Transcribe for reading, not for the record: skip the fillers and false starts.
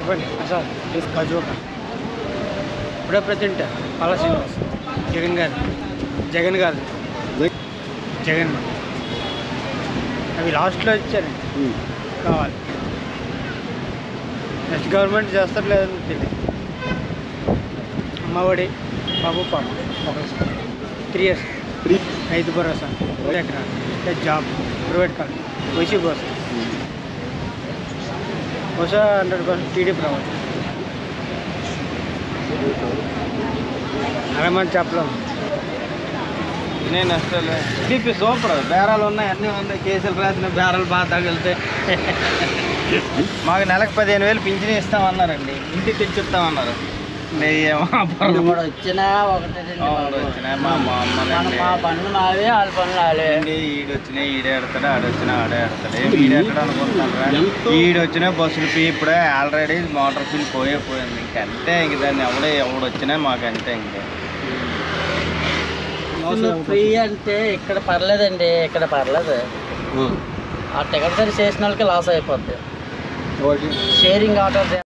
చెప్పండి సార్ గజోక ఇప్పుడే ప్రెసిడెంట్ పల్లా శ్రీనివాస్ జగన్ గారు జగన్ అవి లాస్ట్లో ఇచ్చారండి కావాలి నెక్స్ట్ గవర్నమెంట్ చేస్తారు లేదని తెలియదు అమ్మఒడి బాబు పాప 3 years రైతు భరోసా ఎకరా job private college YC బోసా 100% TDP రావాలి అలా మనం చెప్పలేము నేను అసలు టీడీపీ సూపర్ బేరాలు ఉన్నాయి అన్నీ ఉన్నాయి కేసులు రాసిన బేరాలు బాగా తగిలితే మాకు నెలకు 15,000 పింఛన్ ఇస్తామన్నారండి ఇంటికి తెచ్చిస్తామన్నారు వచ్చినా మా పనులు మావే వాళ్ళ పనులు వాళ్ళే ఈడొచ్చినా ఈడే ఎడతాడు ఆడొచ్చినా ఆడే ఎడతాడు ఈడెక్కడ అనుకుంటున్నారా ఈడొచ్చినా బస్సులు ఫీ ఇప్పుడే ఆల్రెడీ మోటార్ ఫీల్ పోయింది ఇంకంతే ఇంక దాన్ని ఎవడొచ్చినా మాకు అంతే ఇంకా ఫ్రీ అంటే ఇక్కడ పర్లేదండి ఇక్కడ పర్లేదు ఆ టికెట్ సరి చేసిన వాళ్ళకి లాస్ అయిపోద్ది షేరింగ్ ఆటో